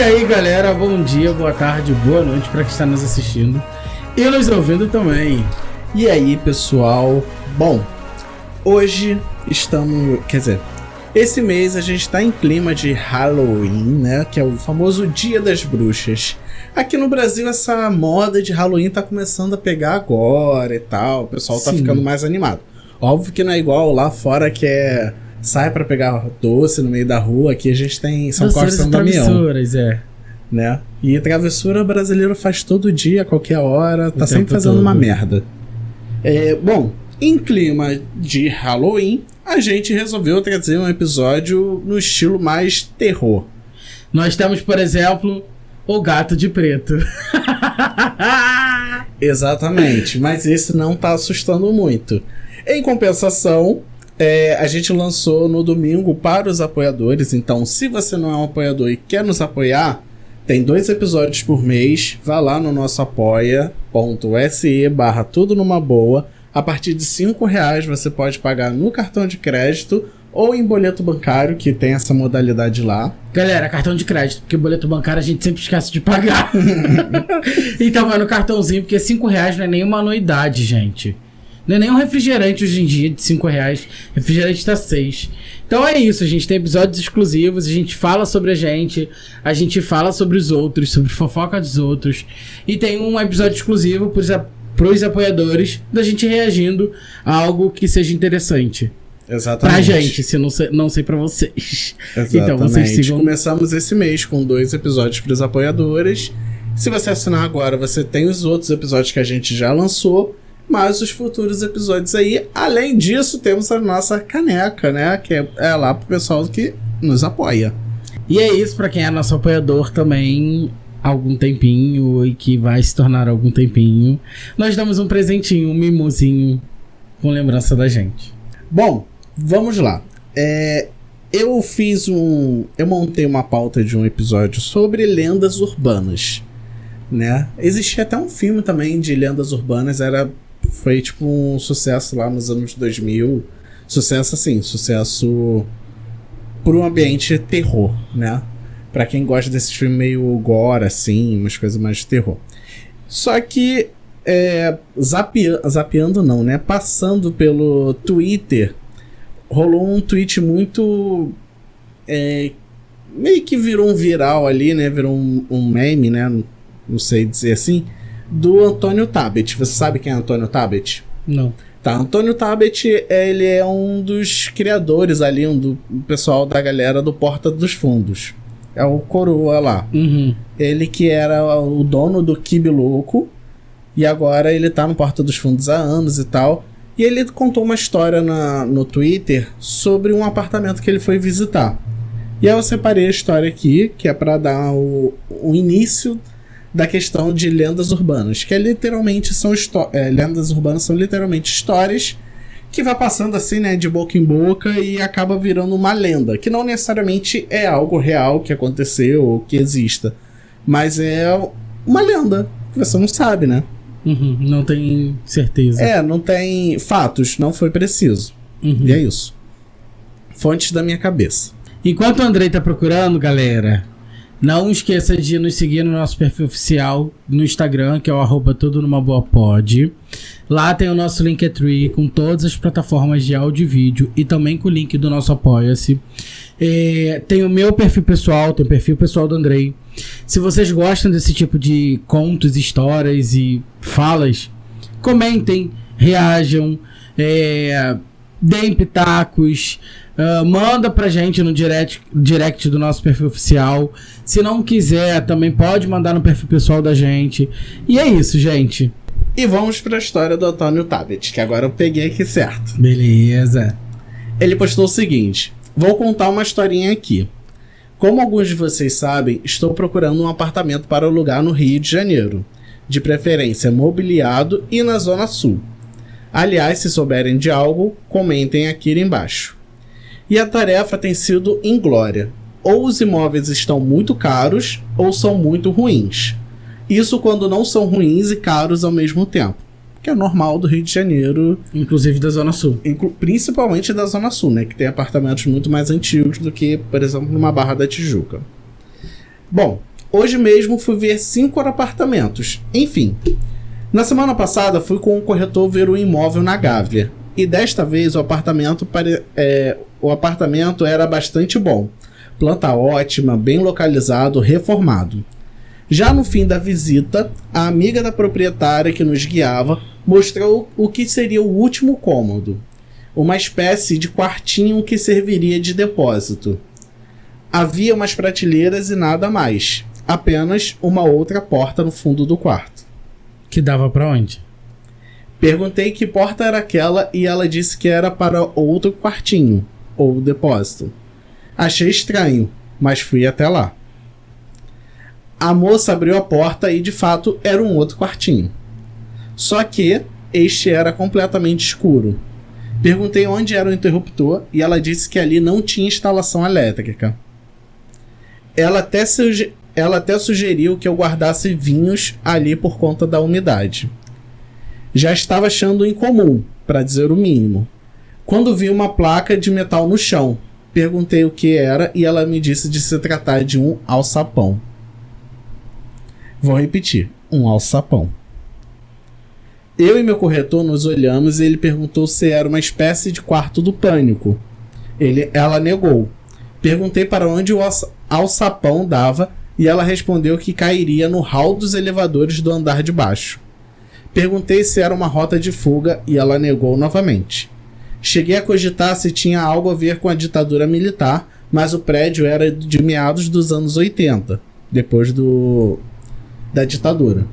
aí, galera, bom dia, boa tarde, boa noite para quem está nos assistindo e nos ouvindo também. E aí, pessoal? Bom, hoje estamos... esse mês a gente está em clima de Halloween, né? Que é o famoso Dia das Bruxas. Aqui no Brasil, essa moda de Halloween tá começando a pegar agora e tal. O pessoal tá ficando mais animado. Óbvio que não é igual lá fora, que é... sai pra pegar doce no meio da rua. Aqui a gente tem São Paulo e São Damião. Travessuras, né? E travessura brasileiro faz todo dia, a qualquer hora. Tá sempre fazendo uma merda. Bom, em clima de Halloween, a gente resolveu trazer um episódio no estilo mais terror. Nós temos, por exemplo, o Gato de Preto. Exatamente, mas esse não tá assustando muito. Em compensação, a gente lançou no domingo para os apoiadores. Então, se você não é um apoiador e quer nos apoiar, tem 2 episódios por mês. Vá lá no nosso apoia.se/tudo numa boa. A partir de R$5 você pode pagar no cartão de crédito ou em boleto bancário, que tem essa modalidade lá. Galera, cartão de crédito, porque boleto bancário a gente sempre esquece de pagar. Então vai no cartãozinho, porque R$5 não é nenhuma anuidade, gente. Não é nem um refrigerante hoje em dia de R$5. Refrigerante tá 6. Então é isso, a gente tem episódios exclusivos, a gente fala sobre a gente fala sobre os outros, sobre fofoca dos outros. E tem um episódio exclusivo pros apoiadores, da gente reagindo a algo que seja interessante. Exatamente. Pra gente, se não sei pra vocês. Exatamente. Então vocês sigam... Começamos esse mês com 2 episódios pros apoiadores. Se você assinar agora, você tem os outros episódios que a gente já lançou, mas os futuros episódios aí. Além disso, temos a nossa caneca, né? Que é lá pro pessoal que nos apoia. E é isso, pra quem é nosso apoiador também, algum tempinho e que vai se tornar algum tempinho, nós damos um presentinho, um mimosinho com lembrança da gente. Bom, vamos lá. Eu montei uma pauta de um episódio sobre lendas urbanas, né? Existia até um filme também de lendas urbanas, foi tipo um sucesso lá nos anos 2000. Sucesso assim, sucesso pro ambiente terror, né? Pra quem gosta desse filme meio gore, assim, umas coisas mais de terror. Só que, zapeando não, né? Passando pelo Twitter, rolou um tweet muito... meio que virou um viral ali, né? Virou um meme, né? Não sei dizer assim. Do Antônio Tabet. Você sabe quem é Antônio Tabet? Não. Tá, Antônio Tabet, ele é um dos criadores ali, do pessoal da galera do Porta dos Fundos. É o coroa lá. Uhum. Ele que era o dono do Kibe Louco. E agora ele tá no Porta dos Fundos há anos e tal. E ele contou uma história no Twitter sobre um apartamento que ele foi visitar. E aí eu separei a história aqui, que é pra dar o início da questão de lendas urbanas. Que literalmente são lendas urbanas são literalmente histórias que vai passando assim, né, de boca em boca e acaba virando uma lenda, que não necessariamente é algo real que aconteceu ou que exista, mas é uma lenda que você não sabe, né? Uhum, não tem certeza. Não tem fatos, não foi preciso. Uhum. E é isso. Fontes da minha cabeça. Enquanto o Andrei tá procurando, galera, não esqueça de nos seguir no nosso perfil oficial no Instagram, que é o @tudonumaboapod. Lá tem o nosso Linktree com todas as plataformas de áudio e vídeo e também com o link do nosso Apoia-se. Tem o meu perfil pessoal, tem o perfil pessoal do Andrei. Se vocês gostam desse tipo de contos, histórias e falas, comentem, reajam, deem pitacos, manda pra gente no direct do nosso perfil oficial. Se não quiser, também pode mandar no perfil pessoal da gente. E é isso, gente. E vamos pra história do Antônio Tabet, que agora eu peguei aqui certo. Beleza. Ele postou o seguinte: vou contar uma historinha aqui. Como alguns de vocês sabem, estou procurando um apartamento para alugar no Rio de Janeiro, de preferência mobiliado e na Zona Sul. Aliás, se souberem de algo, comentem aqui embaixo. E a tarefa tem sido inglória. Ou os imóveis estão muito caros, ou são muito ruins. Isso quando não são ruins e caros ao mesmo tempo. Que é normal do Rio de Janeiro. Inclusive da Zona Sul. Principalmente da Zona Sul, né? Que tem apartamentos muito mais antigos do que, por exemplo, numa Barra da Tijuca. Bom, Hoje mesmo fui ver 5 apartamentos. Enfim. Na semana passada fui com um corretor ver um imóvel na Gávea. E desta vez o apartamento era bastante bom. Planta ótima, bem localizado, reformado. Já no fim da visita, a amiga da proprietária que nos guiava mostrou o que seria o último cômodo. Uma espécie de quartinho que serviria de depósito. Havia umas prateleiras e nada mais. Apenas uma outra porta no fundo do quarto. Que dava pra onde? Perguntei que porta era aquela e ela disse que era para outro quartinho, ou depósito. Achei estranho, mas fui até lá. A moça abriu a porta e de fato era um outro quartinho. Só que este era completamente escuro. Perguntei onde era o interruptor e ela disse que ali não tinha instalação elétrica. Ela até sugeriu que eu guardasse vinhos ali por conta da umidade. Já estava achando incomum, para dizer o mínimo. Quando vi uma placa de metal no chão, perguntei o que era e ela me disse de se tratar de um alçapão. Vou repetir, um alçapão. Eu e meu corretor nos olhamos e ele perguntou se era uma espécie de quarto do pânico. Ela negou. Perguntei para onde o alçapão dava e ela respondeu que cairia no hall dos elevadores do andar de baixo. Perguntei se era uma rota de fuga e ela negou novamente. Cheguei a cogitar se tinha algo a ver com a ditadura militar, mas o prédio era de meados dos anos 80, depois da ditadura.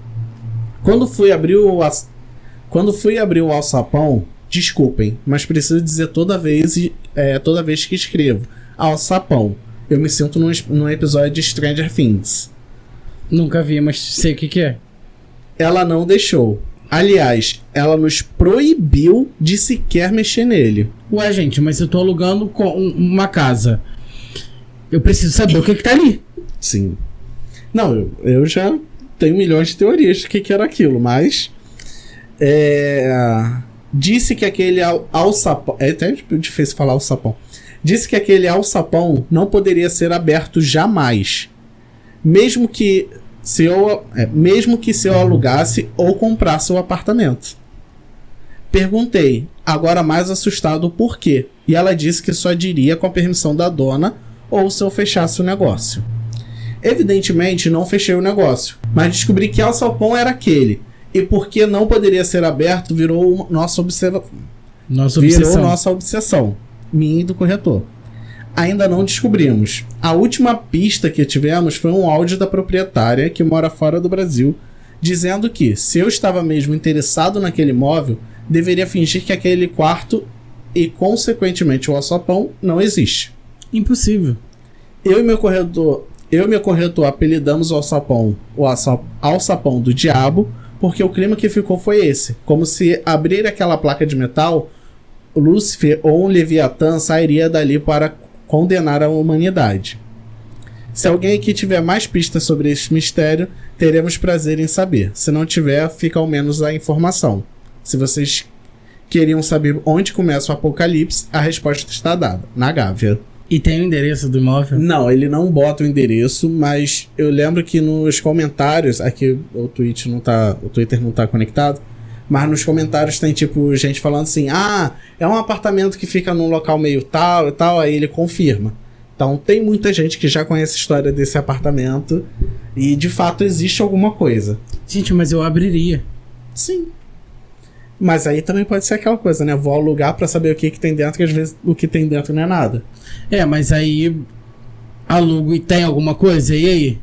Quando fui abrir o alçapão, desculpem, mas preciso dizer toda vez que escrevo alçapão, eu me sinto num episódio de Stranger Things. Nunca vi, mas sei o que é. Ela não deixou. Aliás, ela nos proibiu de sequer mexer nele. Ué, gente, mas eu tô alugando uma casa. Eu preciso saber o que tá ali. Sim. Não, eu já tenho milhões de teorias do que era aquilo, mas... Disse que aquele alçapão... É até difícil falar alçapão. Disse que aquele alçapão não poderia ser aberto jamais. Mesmo que se eu alugasse ou comprasse o apartamento. Perguntei, agora mais assustado, o porquê. E ela disse que só diria com a permissão da dona ou se eu fechasse o negócio. Evidentemente não fechei o negócio, mas descobri que alçapão era aquele. E porque não poderia ser aberto, virou nossa obsessão. Minha e do corretor. Ainda não descobrimos. A última pista que tivemos foi um áudio da proprietária, que mora fora do Brasil, dizendo que, se eu estava mesmo interessado naquele imóvel, deveria fingir que aquele quarto e, consequentemente, o alçapão não existe. Impossível. Eu e meu corretor apelidamos o alçapão do diabo, porque o clima que ficou foi esse. Como se abrir aquela placa de metal, Lúcifer ou um Leviatã sairia dali para condenar a humanidade. Se alguém aqui tiver mais pistas sobre este mistério, teremos prazer em saber. Se não tiver, fica ao menos a informação. Se vocês queriam saber onde começa o apocalipse, a resposta está dada, na Gávea. E tem o endereço do imóvel? Não, ele não bota o endereço, mas eu lembro que nos comentários, aqui o Twitter não tá conectado, mas nos comentários tem tipo gente falando assim, é um apartamento que fica num local meio tal e tal, aí ele confirma. Então tem muita gente que já conhece a história desse apartamento e de fato existe alguma coisa. Gente, mas eu abriria. Sim. Mas aí também pode ser aquela coisa, né? Vou alugar pra saber o que tem dentro, que às vezes o que tem dentro não é nada. Mas aí alugo e tem alguma coisa, e aí?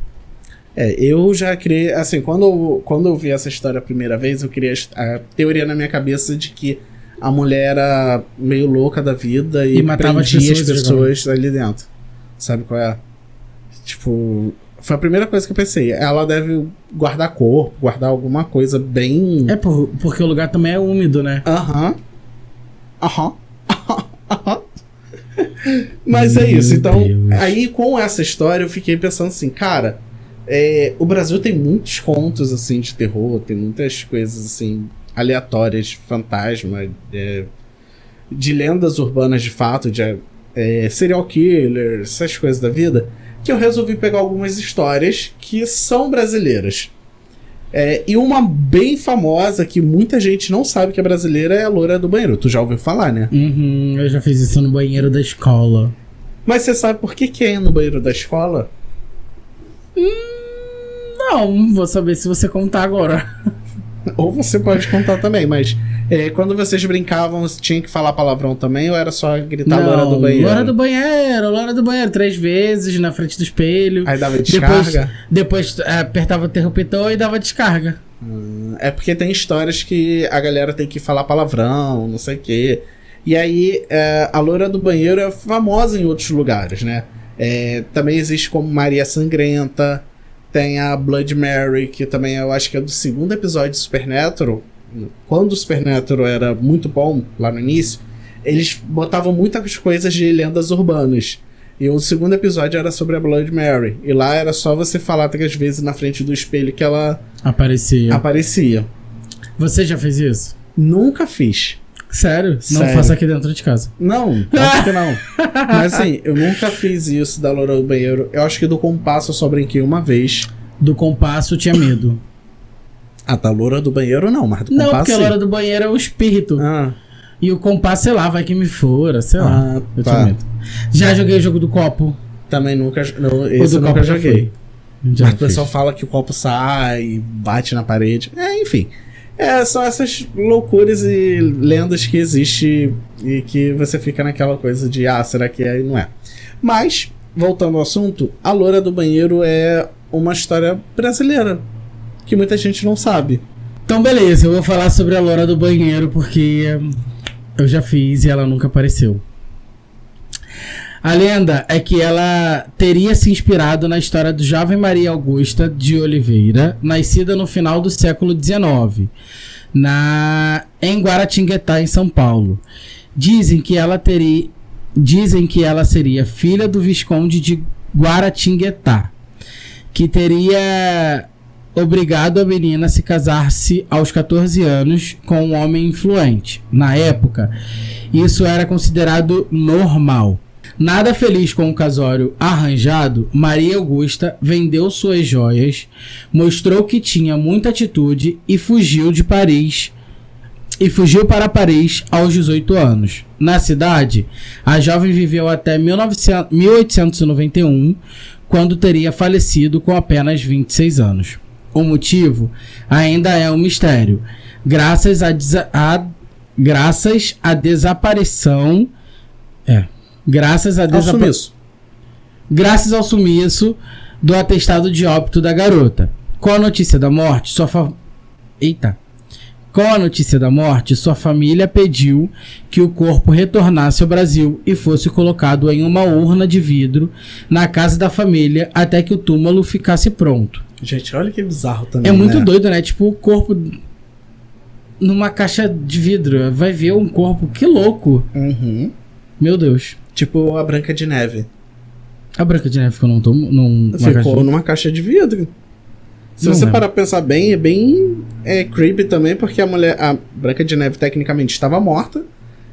Eu já criei, assim, quando eu vi essa história a primeira vez, eu criei a teoria na minha cabeça de que a mulher era meio louca da vida e matava prendia as pessoas ali dentro. Sabe qual é? Tipo, foi a primeira coisa que eu pensei. Ela deve guardar corpo, guardar alguma coisa bem... porque o lugar também é úmido, né? Aham. Mas é isso, então, aí com essa história eu fiquei pensando assim, cara... o Brasil tem muitos contos assim de terror, tem muitas coisas assim aleatórias, de fantasma, de lendas urbanas de fato, de serial killers, essas coisas da vida. que eu resolvi pegar algumas histórias que são brasileiras. E uma bem famosa que muita gente não sabe que é brasileira é a Loura do Banheiro. Tu já ouviu falar, né? Eu já fiz isso no banheiro da escola. Mas você sabe por que é no banheiro da escola? Não, vou saber se você contar agora. Ou você pode contar também, mas quando vocês brincavam, você tinha que falar palavrão também ou era só gritar Loura do Banheiro? Loura do banheiro, 3 vezes na frente do espelho. Aí dava descarga? Depois apertava o interruptor e dava descarga. É porque tem histórias que a galera tem que falar palavrão, não sei o quê. E aí, a Loura do Banheiro é famosa em outros lugares, né? Também existe como Maria Sangrenta. Tem a Blood Mary, que também eu acho que é do 2º episódio de Supernatural. Quando o Supernatural era muito bom, lá no início, eles botavam muitas coisas de lendas urbanas. E o 2º episódio era sobre a Blood Mary. E lá era só você falar 3 vezes na frente do espelho que ela aparecia. Você já fez isso? Nunca fiz. Sério? Não faça aqui dentro de casa. Não, acho que não. Mas assim, eu nunca fiz isso da Loura do Banheiro. Eu acho que do compasso eu só brinquei uma vez. Do compasso eu tinha medo. Da Loura do Banheiro não, mas do compasso. Não, porque a Loura do Banheiro é o espírito. E o compasso, sei lá, vai que me fora, sei lá. Eu tinha medo. Já joguei o jogo do copo. Também nunca. Não, esse eu nunca joguei. Mas o pessoal fala que o copo sai, bate na parede. Enfim. São essas loucuras e lendas que existem e que você fica naquela coisa de será que é e não é. Mas, voltando ao assunto, a Loura do Banheiro é uma história brasileira que muita gente não sabe. Então beleza, eu vou falar sobre a Loura do Banheiro porque eu já fiz e ela nunca apareceu. A lenda é que ela teria se inspirado na história do jovem Maria Augusta de Oliveira, nascida no final do século XIX, em Guaratinguetá, em São Paulo. Dizem que ela seria filha do Visconde de Guaratinguetá, que teria obrigado a menina a se casar-se aos 14 anos com um homem influente. Na época, isso era considerado normal. Nada feliz com o casório arranjado, Maria Augusta vendeu suas joias, mostrou que tinha muita atitude e fugiu para Paris aos 18 anos. Na cidade, a jovem viveu até 1891, quando teria falecido com apenas 26 anos. O motivo ainda é um mistério, graças ao sumiço do atestado de óbito da garota. Com a notícia da morte, sua família pediu que o corpo retornasse ao Brasil e fosse colocado em uma urna de vidro na casa da família até que o túmulo ficasse pronto. Gente, olha que bizarro também. É muito doido, né? Tipo, o corpo numa caixa de vidro. Vai ver um corpo. Que louco. Meu Deus. Tipo a Branca de Neve. A Branca de Neve ficou numa caixa de vidro. Se você parar pra pensar bem, é bem creepy também, porque a Branca de Neve tecnicamente estava morta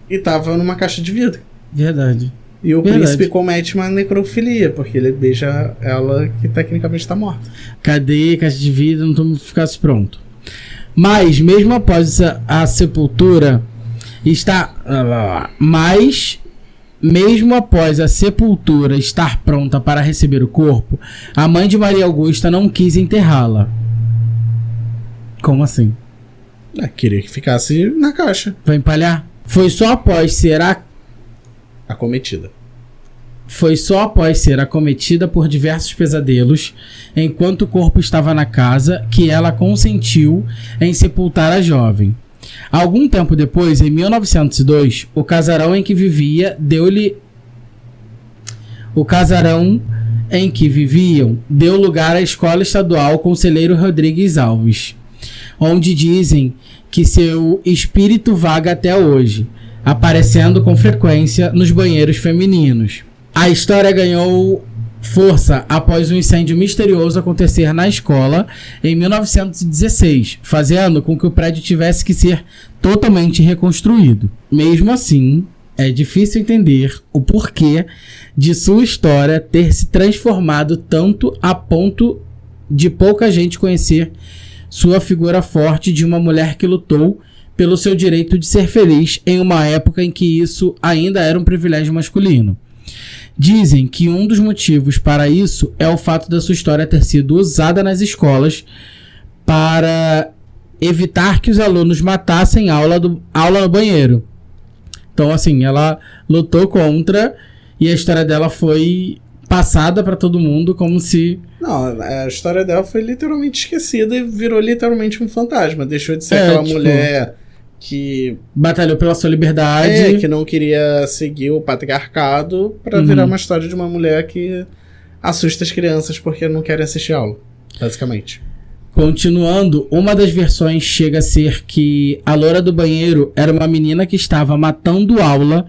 e estava numa caixa de vidro. Verdade. E o príncipe comete uma necrofilia, porque ele beija ela que tecnicamente está morta. Cadê caixa de vidro? Não tô ficasse pronto. Mas, mesmo após a sepultura, mesmo após a sepultura estar pronta para receber o corpo, a mãe de Maria Augusta não quis enterrá-la. Como assim? Queria que ficasse na caixa. Vai empalhar? Foi só após ser acometida por diversos pesadelos, enquanto o corpo estava na casa, que ela consentiu em sepultar a jovem. Algum tempo depois, em 1902, o casarão em que viviam deu lugar à Escola Estadual Conselheiro Rodrigues Alves, onde dizem que seu espírito vaga até hoje, aparecendo com frequência nos banheiros femininos. A história ganhou força após um incêndio misterioso acontecer na escola em 1916, fazendo com que o prédio tivesse que ser totalmente reconstruído. Mesmo assim, é difícil entender o porquê de sua história ter se transformado tanto a ponto de pouca gente conhecer sua figura forte de uma mulher que lutou pelo seu direito de ser feliz em uma época em que isso ainda era um privilégio masculino. Dizem que um dos motivos para isso é o fato da sua história ter sido usada nas escolas para evitar que os alunos matassem aula no banheiro. Então, assim, ela lutou contra e a história dela foi passada para todo mundo como se... Não, a história dela foi literalmente esquecida e virou literalmente um fantasma. Deixou de ser aquela mulher que... batalhou pela sua liberdade. Que não queria seguir o patriarcado para virar uma história de uma mulher que assusta as crianças porque não querem assistir aula, basicamente. Continuando, uma das versões chega a ser que a loura do banheiro era uma menina que estava matando aula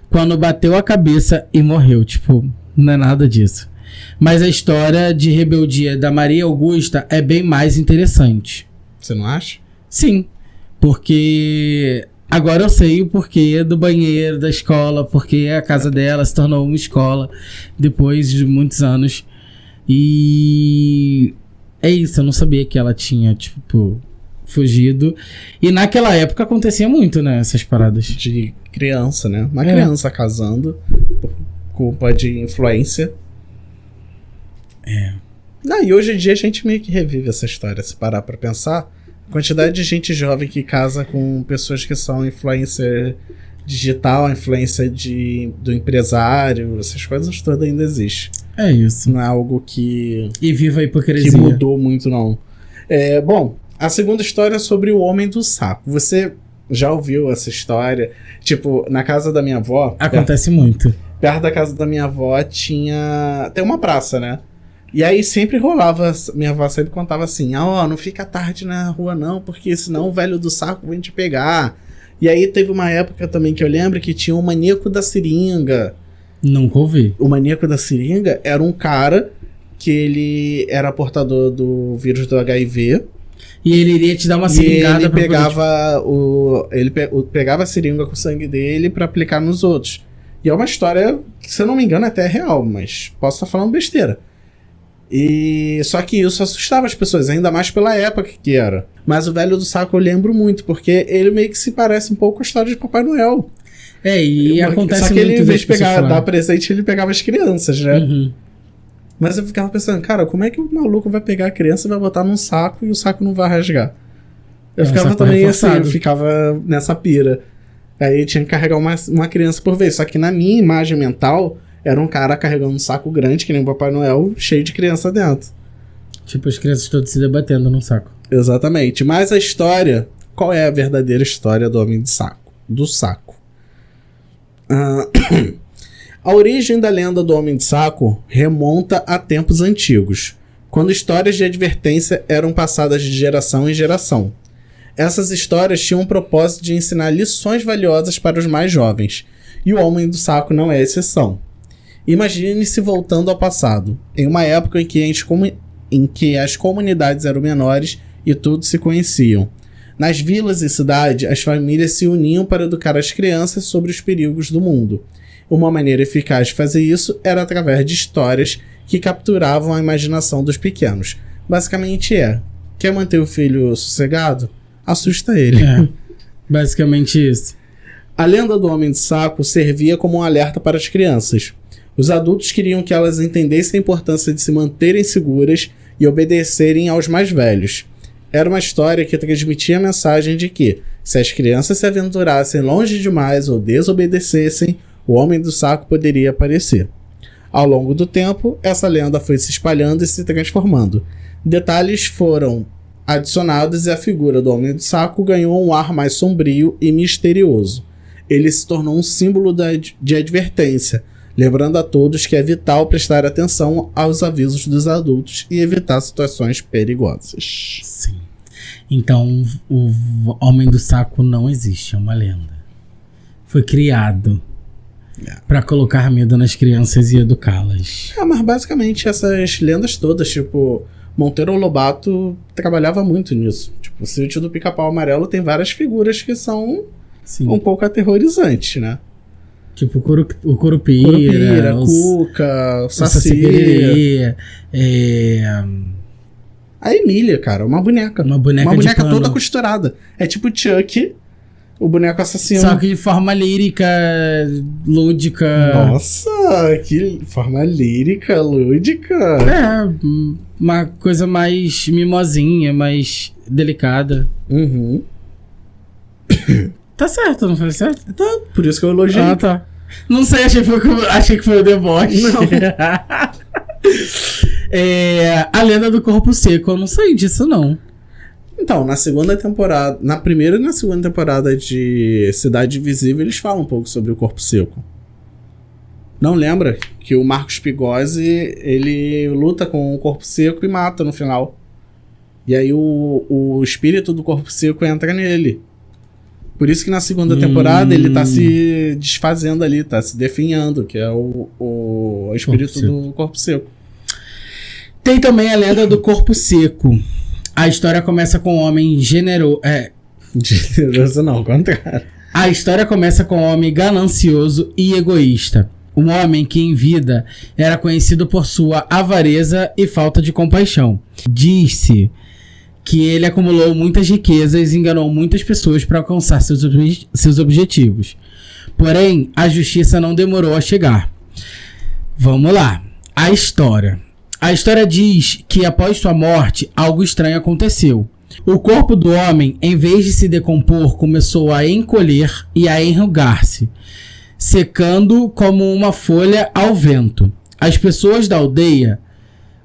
quando bateu a cabeça e morreu. Tipo, não é nada disso. Mas a história de rebeldia da Maria Augusta é bem mais interessante. Você não acha? Sim, porque agora eu sei o porquê do banheiro da escola, porque a casa dela se tornou uma escola depois de muitos anos. E é isso, eu não sabia que ela tinha, tipo, fugido. E naquela época acontecia muito, né, essas paradas. De criança, né? Uma criança casando por culpa de influência. E hoje em dia a gente meio que revive essa história, se parar pra pensar. A quantidade de gente jovem que casa com pessoas que são influencer digital, influência do empresário, essas coisas todas ainda existem. É isso. Não é algo que... E viva a hipocrisia. Que mudou muito, não. Bom, a segunda história é sobre o Homem do Saco. Você já ouviu essa história? Tipo, na casa da minha avó... Acontece muito. Perto da casa da minha avó tem uma praça, né? E aí sempre rolava, minha avó sempre contava assim, não fica tarde na rua não, porque senão o velho do saco vem te pegar. E aí teve uma época também que eu lembro que tinha o maníaco da seringa. Nunca ouvi. O maníaco da seringa era um cara que ele era portador do vírus do HIV. E ele iria te dar uma seringada. E ele pegava a seringa com o sangue dele pra aplicar nos outros. E é uma história que, se eu não me engano, até é real, mas posso estar falando besteira. Só que isso assustava as pessoas, ainda mais pela época que era. Mas o velho do saco eu lembro muito, porque ele meio que se parece um pouco com a história de Papai Noel. Acontece muito. Só que ele, em vez de dar presente, ele pegava as crianças, né? Uhum. Mas eu ficava pensando, cara, como é que o maluco vai pegar a criança e vai botar num saco e o saco não vai rasgar? Eu ficava também assim, eu ficava nessa pira. Aí tinha que carregar uma criança por vez. Só que na minha imagem mental... era um cara carregando um saco grande, que nem o Papai Noel, cheio de criança dentro. Tipo, as crianças todas se debatendo num saco. Exatamente. Mas a história... qual é a verdadeira história do Homem do Saco? A origem da lenda do Homem de Saco remonta a tempos antigos, quando histórias de advertência eram passadas de geração em geração. Essas histórias tinham o propósito de ensinar lições valiosas para os mais jovens, e o Homem do Saco não é exceção. Imagine-se voltando ao passado, em uma época em que as comunidades eram menores e todos se conheciam. Nas vilas e cidades, as famílias se uniam para educar as crianças sobre os perigos do mundo. Uma maneira eficaz de fazer isso era através de histórias que capturavam a imaginação dos pequenos. Basicamente quer manter o filho sossegado? Assusta ele. Basicamente isso. A lenda do Homem de Saco servia como um alerta para as crianças. Os adultos queriam que elas entendessem a importância de se manterem seguras e obedecerem aos mais velhos. Era uma história que transmitia a mensagem de que, se as crianças se aventurassem longe demais ou desobedecessem, o Homem do Saco poderia aparecer. Ao longo do tempo, essa lenda foi se espalhando e se transformando. Detalhes foram adicionados e a figura do Homem do Saco ganhou um ar mais sombrio e misterioso. Ele se tornou um símbolo de advertência, lembrando a todos que é vital prestar atenção aos avisos dos adultos e evitar situações perigosas. Sim. Então, o Homem do Saco não existe, é uma lenda. Foi criado para colocar medo nas crianças e educá-las. Mas basicamente essas lendas todas, tipo, Monteiro Lobato trabalhava muito nisso. Tipo, o Sítio do Pica-Pau Amarelo tem várias figuras que são um pouco aterrorizantes, né? Tipo o Curupira, Cuca, o Saci. Saci-Pererê, A Emília, cara, uma boneca. Uma boneca de toda pano. costurada. É tipo Chuck, o boneco assassino. Só que de forma lírica, lúdica. Nossa, que forma lírica, lúdica. É, uma coisa mais mimosinha, mais delicada. Uhum. Tá certo, não foi certo? Tá, por isso que eu elogiei. Ah, tá. Não sei, achei que foi o deboche. Não. A Lenda do Corpo Seco, eu não sei disso, não. Então, na primeira e na segunda temporada de Cidade Invisível, eles falam um pouco sobre o corpo seco. Não lembra que o Marcos Pigozzi, ele luta com o corpo seco e mata no final. E aí o espírito do corpo seco entra nele. Por isso que na segunda temporada ele tá se desfazendo ali, tá se definhando, que é o espírito do corpo seco. Tem também a Lenda do Corpo Seco. A história começa com um homem generoso. Generoso não, ao contrário. A história começa com um homem ganancioso e egoísta. Um homem que em vida era conhecido por sua avareza e falta de compaixão. Diz-se que ele acumulou muitas riquezas e enganou muitas pessoas para alcançar seus objetivos. Porém, a justiça não demorou a chegar. Vamos lá. A história. A história diz que após sua morte, algo estranho aconteceu. O corpo do homem, em vez de se decompor, começou a encolher e a enrugar-se, secando como uma folha ao vento. As pessoas da aldeia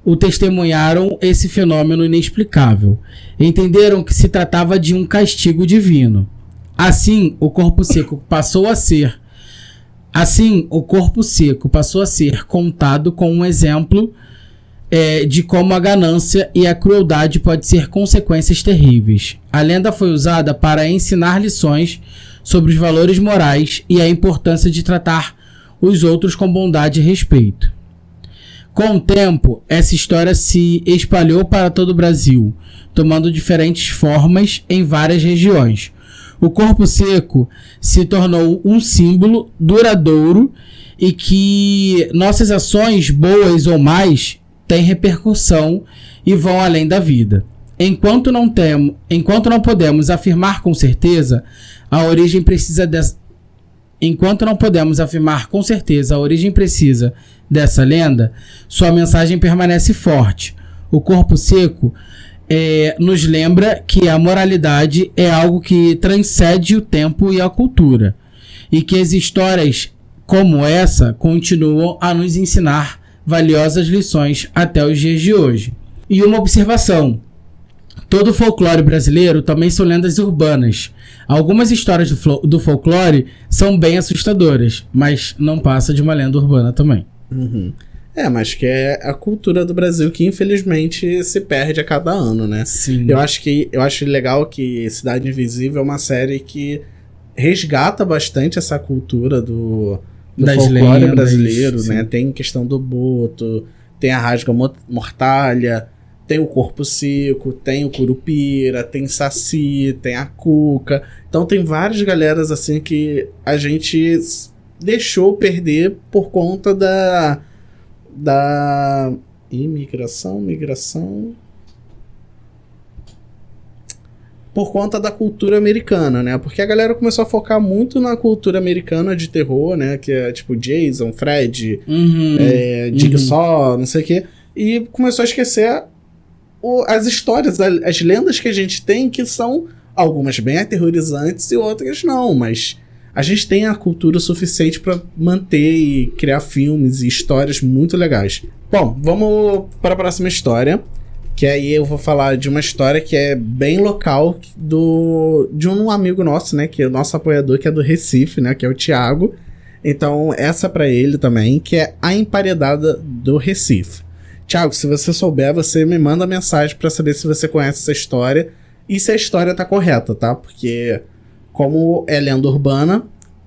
o testemunharam esse fenômeno inexplicável. Entenderam que se tratava de um castigo divino. Assim, o corpo seco passou a ser contado como um exemplo de como a ganância e a crueldade podem ser consequências terríveis. A lenda foi usada para ensinar lições sobre os valores morais e a importância de tratar os outros com bondade e respeito. Com o tempo, essa história se espalhou para todo o Brasil, tomando diferentes formas em várias regiões. O corpo seco se tornou um símbolo duradouro e que nossas ações, boas ou más, têm repercussão e vão além da vida. Enquanto não podemos afirmar com certeza a origem precisa dessa lenda, sua mensagem permanece forte. O corpo seco nos lembra que a moralidade é algo que transcende o tempo e a cultura, e que as histórias como essa continuam a nos ensinar valiosas lições até os dias de hoje. E uma observação: todo o folclore brasileiro também são lendas urbanas. Algumas histórias do folclore são bem assustadoras, mas não passa de uma lenda urbana também. Uhum. Mas que é a cultura do Brasil que infelizmente se perde a cada ano, né? Sim. Eu acho legal que Cidade Invisível é uma série que resgata bastante essa cultura do folclore lendas, brasileiro, sim, né? Tem questão do boto, tem a rasga-mortalha, tem o corpo seco, tem o curupira, tem saci, tem a cuca. Então tem várias galeras assim que a gente deixou perder por conta da migração por conta da cultura americana, né? Porque a galera começou a focar muito na cultura americana de terror, né? Que é tipo Jason, Fred, Jigsaw, não sei o quê. E começou a esquecer as histórias, as lendas que a gente tem, que são algumas bem aterrorizantes e outras não, mas a gente tem a cultura suficiente para manter e criar filmes e histórias muito legais. Bom, vamos para a próxima história, que aí eu vou falar de uma história que é bem local de um amigo nosso, né, que é o nosso apoiador, que é do Recife, né, que é o Thiago. Então essa para ele também, que é A Emparedada do Recife. Thiago, se você souber, você me manda mensagem para saber se você conhece essa história e se a história tá correta, tá? Porque como é lenda urbana,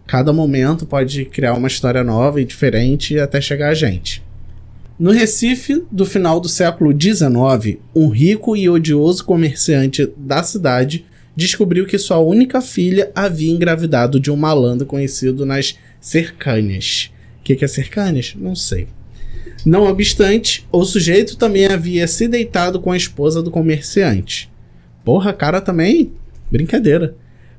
cada momento pode criar uma história nova e diferente até chegar a gente. No Recife, do final do século XIX, um rico e odioso comerciante da cidade descobriu que sua única filha havia engravidado de um malandro conhecido nas cercanias. O que é cercanias? Não sei. Não obstante, o sujeito também havia se deitado com a esposa do comerciante. Porra, cara também... Brincadeira.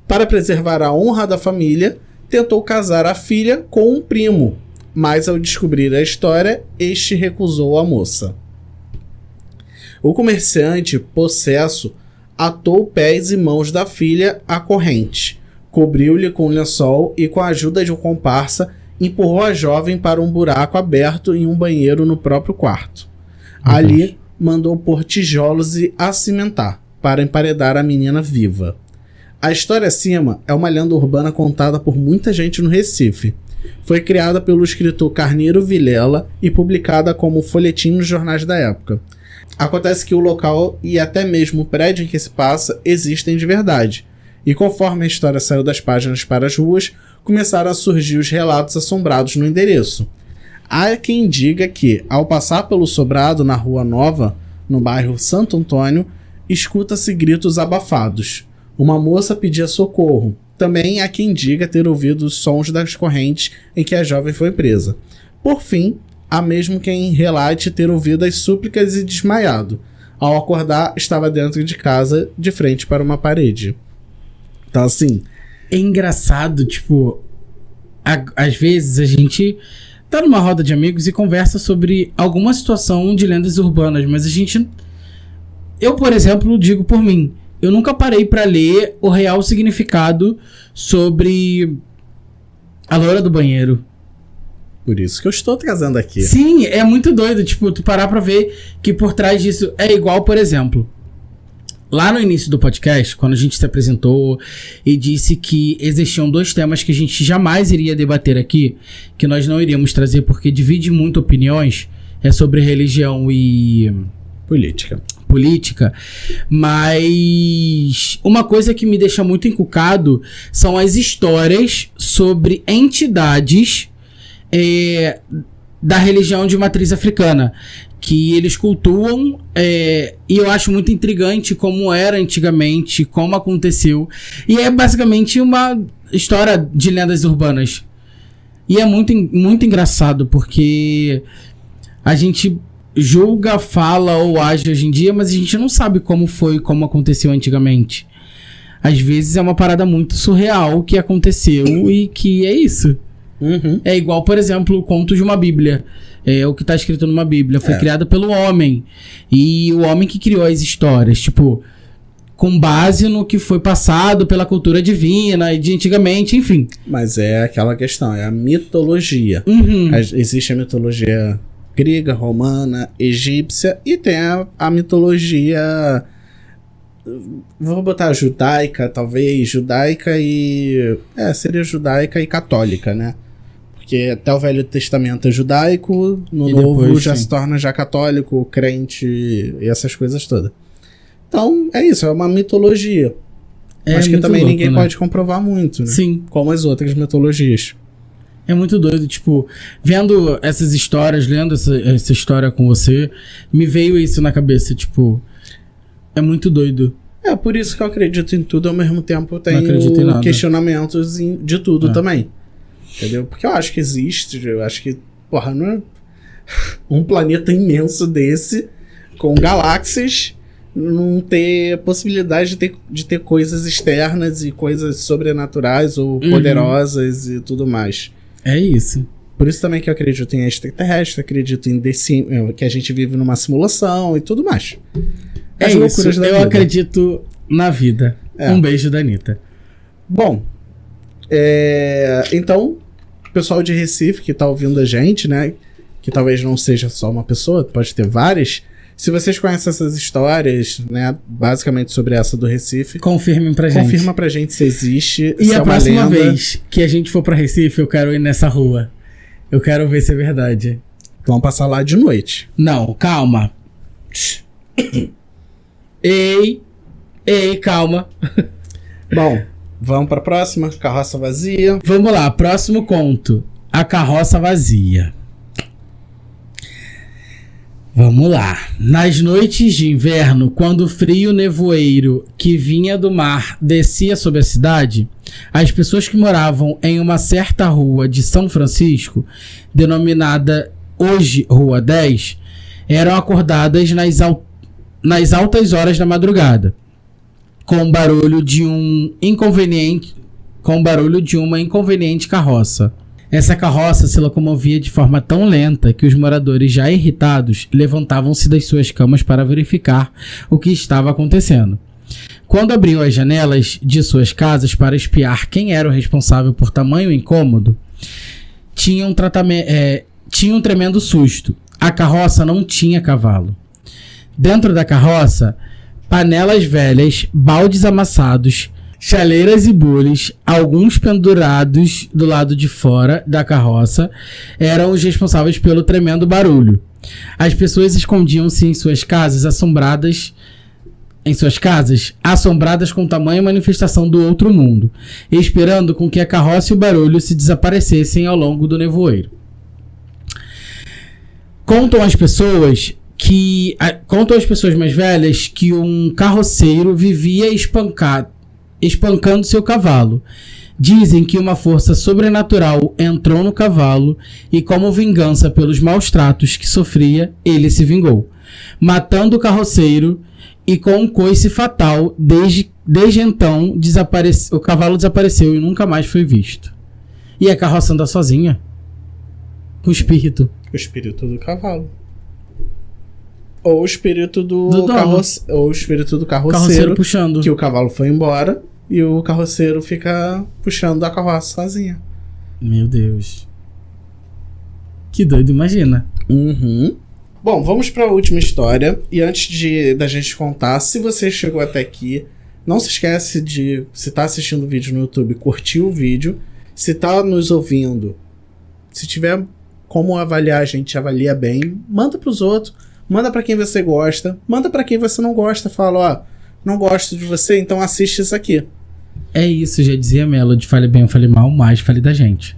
Para preservar a honra da família, tentou casar a filha com um primo, mas ao descobrir a história, este recusou a moça. O comerciante, possesso, atou pés e mãos da filha à corrente, cobriu-lhe com lençol e, com a ajuda de um comparsa, empurrou a jovem para um buraco aberto em um banheiro no próprio quarto. Ali, mandou pôr tijolos e acimentar, para emparedar a menina viva. A história acima é uma lenda urbana contada por muita gente no Recife. Foi criada pelo escritor Carneiro Vilela e publicada como folhetim nos jornais da época. Acontece que o local e até mesmo o prédio em que se passa existem de verdade. E conforme a história saiu das páginas para as ruas, começaram a surgir os relatos assombrados no endereço. Há quem diga que, ao passar pelo sobrado na Rua Nova, no bairro Santo Antônio, escuta-se gritos abafados. Uma moça pedia socorro. Também há quem diga ter ouvido os sons das correntes em que a jovem foi presa. Por fim, há mesmo quem relate ter ouvido as súplicas e desmaiado. Ao acordar, estava dentro de casa, de frente para uma parede. Então, assim... É engraçado, tipo... Às vezes a gente tá numa roda de amigos e conversa sobre alguma situação de lendas urbanas, mas a gente... Eu, por exemplo, digo por mim... Eu nunca parei pra ler o real significado sobre a loira do banheiro. Por isso que eu estou trazendo aqui. Sim, é muito doido. Tipo, tu parar pra ver que por trás disso é igual, por exemplo... Lá no início do podcast, quando a gente se apresentou e disse que existiam 2 temas que a gente jamais iria debater aqui, que nós não iríamos trazer porque divide muito opiniões, é sobre religião e... política, mas uma coisa que me deixa muito encucado são as histórias sobre entidades da religião de matriz africana, que eles cultuam, e eu acho muito intrigante como era antigamente, como aconteceu, e é basicamente uma história de lendas urbanas, e é muito, muito engraçado, porque a gente julga, fala ou age hoje em dia, mas a gente não sabe como foi, como aconteceu antigamente. Às vezes é uma parada muito surreal que aconteceu e que é isso. Uhum. É igual, por exemplo, o conto de uma Bíblia. O que está escrito numa Bíblia foi criado pelo homem. E o homem que criou as histórias, tipo, com base no que foi passado pela cultura divina e de antigamente, enfim. Mas é aquela questão, é a mitologia. Uhum. Existe a mitologia grega, romana, egípcia e tem a mitologia, vou botar judaica, talvez, judaica e... seria judaica e católica, né? Porque até o Velho Testamento é judaico, no Novo depois, já se torna já católico, crente e essas coisas todas. Então, é isso, é uma mitologia. Mas que também louco, ninguém pode comprovar muito, né? Sim. Como as outras mitologias. É muito doido, tipo, vendo essas histórias, lendo essa história com você, me veio isso na cabeça, tipo, é muito doido. É por isso que eu acredito em tudo, ao mesmo tempo eu tenho questionamentos de tudo também. Entendeu? Porque eu acho que existe, eu acho que, porra, não é um planeta imenso desse, com galáxias, não ter possibilidade de ter coisas externas e coisas sobrenaturais ou poderosas e tudo mais. É isso. Por isso também que eu acredito em extraterrestre, acredito em que a gente vive numa simulação e tudo mais. As loucuras da vida. Eu acredito na vida. Um beijo da Anitta. Bom, então, o pessoal de Recife que tá ouvindo a gente, né, que talvez não seja só uma pessoa, pode ter várias. Se vocês conhecem essas histórias, né, basicamente sobre essa do Recife, confirma pra gente se existe. E a próxima vez que a gente for pra Recife, eu quero ir nessa rua. Eu quero ver se é verdade. Vamos passar lá de noite. Não, calma. Ei, calma. Bom, vamos pra próxima. Carroça vazia. Vamos lá, próximo conto. A carroça vazia. Vamos lá. Nas noites de inverno, quando o frio nevoeiro que vinha do mar descia sobre a cidade, as pessoas que moravam em uma certa rua de São Francisco, denominada hoje Rua 10, eram acordadas nas altas horas da madrugada, com o barulho de uma inconveniente carroça. Essa carroça se locomovia de forma tão lenta que os moradores, já irritados, levantavam-se das suas camas para verificar o que estava acontecendo. Quando abriam as janelas de suas casas para espiar quem era o responsável por tamanho incômodo, tinham um tremendo susto. A carroça não tinha cavalo. Dentro da carroça, panelas velhas, baldes amassados, chaleiras e bules, alguns pendurados do lado de fora da carroça, eram os responsáveis pelo tremendo barulho. As pessoas escondiam-se em suas casas, assombradas com tamanha manifestação do outro mundo, esperando com que a carroça e o barulho se desaparecessem ao longo do nevoeiro. Contam as pessoas mais velhas que um carroceiro vivia espancando seu cavalo. Dizem que uma força sobrenatural entrou no cavalo e, como vingança pelos maus tratos que sofria, ele se vingou, matando o carroceiro, e com um coice fatal, desde então o cavalo desapareceu e nunca mais foi visto. E a carroça anda sozinha? Com o espírito. O espírito do cavalo. Ou o espírito ou o espírito do carroceiro puxando. Que o cavalo foi embora e o carroceiro fica puxando a carroça sozinha. Meu Deus. Que doido, imagina. Uhum. Bom, vamos para a última história. E antes da gente contar, se você chegou até aqui, não se esquece de, se tá assistindo o vídeo no YouTube, curtir o vídeo. Se tá nos ouvindo, se tiver como avaliar, a gente avalia bem. Manda pros outros. Manda pra quem você gosta. Manda pra quem você não gosta. Fala, ó, não gosto de você, então assiste isso aqui. É isso, já dizia Melody. Fale bem ou fale mal, mas fale da gente.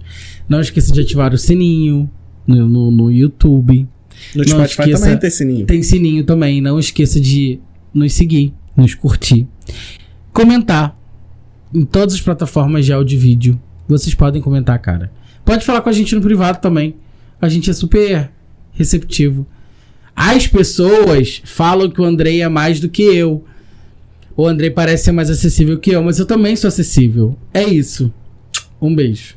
Não esqueça de ativar o sininho no YouTube. No Spotify também tem sininho. Tem sininho também. Não esqueça de nos seguir, nos curtir. Comentar. Em todas as plataformas de áudio e vídeo. Vocês podem comentar, cara. Pode falar com a gente no privado também. A gente é super receptivo. As pessoas falam que o Andrei é mais do que eu. O Andrei parece ser mais acessível que eu, mas eu também sou acessível. É isso. Um beijo.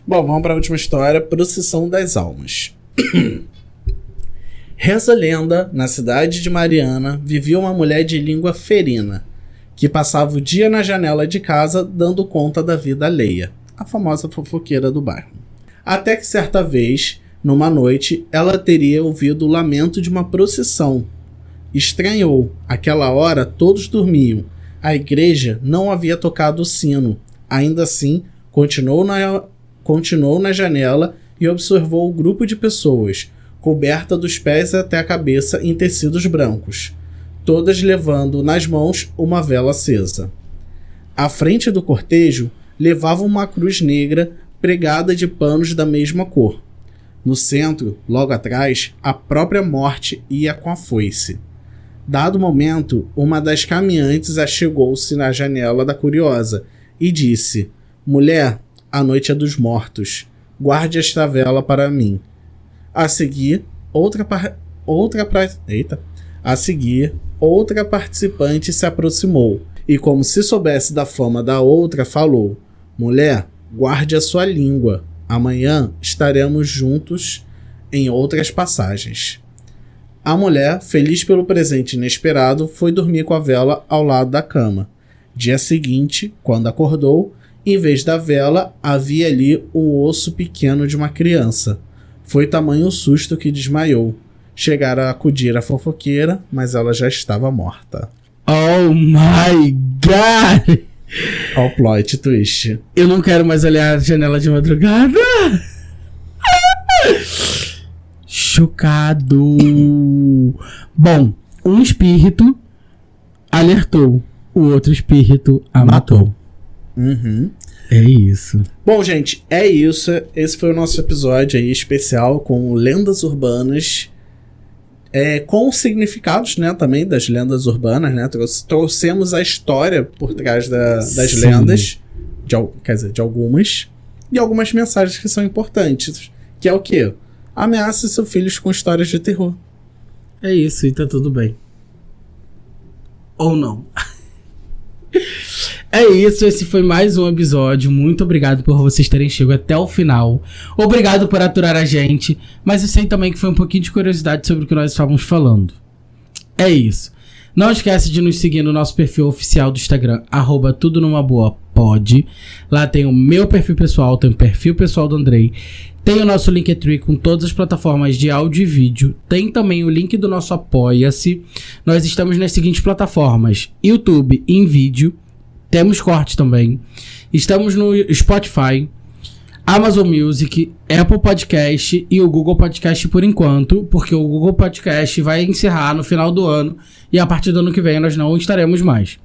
Bom, vamos para a última história. Procissão das Almas. Reza a lenda, na cidade de Mariana, vivia uma mulher de língua ferina, que passava o dia na janela de casa dando conta da vida alheia. A famosa fofoqueira do bairro. Até que certa vez, numa noite, ela teria ouvido o lamento de uma procissão. Estranhou. Aquela hora todos dormiam. A igreja não havia tocado o sino. Ainda assim, continuou na janela e observou o grupo de pessoas, coberta dos pés até a cabeça em tecidos brancos, todas levando nas mãos uma vela acesa. À frente do cortejo, levava uma cruz negra pregada de panos da mesma cor. No centro, logo atrás, a própria morte ia com a foice. Dado o momento, uma das caminhantes achegou-se na janela da curiosa e disse: "Mulher, a noite é dos mortos. Guarde esta vela para mim." A seguir, outra participante se aproximou e, como se soubesse da fama da outra, falou: "Mulher, guarde a sua língua. Amanhã estaremos juntos em outras passagens." A mulher, feliz pelo presente inesperado, foi dormir com a vela ao lado da cama. Dia seguinte, quando acordou, em vez da vela, havia ali um osso pequeno de uma criança. Foi tamanho o susto que desmaiou. Chegaram a acudir a fofoqueira, mas ela já estava morta. Oh my God! Olha o plot twist. Eu não quero mais olhar a janela de madrugada. Chocado. Bom, um espírito alertou, o outro espírito a matou. Uhum. É isso. Bom, gente, é isso. Esse foi o nosso episódio aí especial com lendas urbanas. com significados, né, também das lendas urbanas, né? Trouxemos a história por trás das lendas, de algumas, e algumas mensagens que são importantes, que é o quê? Ameace seus filhos com histórias de terror. É isso, e tá tudo bem. Ou não. É isso, esse foi mais um episódio. Muito obrigado por vocês terem chegado até o final. Obrigado por aturar a gente. Mas eu sei também que foi um pouquinho de curiosidade sobre o que nós estávamos falando. É isso. Não esquece de nos seguir no nosso perfil oficial do Instagram, @tudonumaboapod. Lá tem o meu perfil pessoal, tem o perfil pessoal do Andrei. Tem o nosso Linktree com todas as plataformas de áudio e vídeo. Tem também o link do nosso Apoia-se. Nós estamos nas seguintes plataformas: YouTube em vídeo. Temos corte também. Estamos no Spotify, Amazon Music, Apple Podcast e o Google Podcast por enquanto, porque o Google Podcast vai encerrar no final do ano e a partir do ano que vem nós não estaremos mais.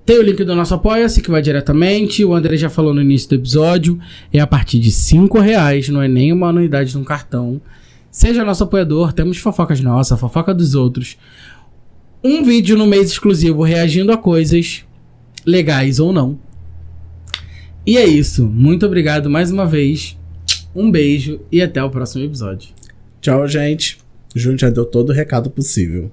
Tem o link do nosso Apoia-se que vai diretamente, o André já falou no início do episódio, é a partir de R$5, não é nem uma anuidade de um cartão. Seja nosso apoiador, temos fofocas nossas, fofoca dos outros. Um vídeo no mês exclusivo reagindo a coisas legais ou não. E é isso. Muito obrigado mais uma vez. Um beijo e até o próximo episódio. Tchau, gente. O Júnior já deu todo o recado possível.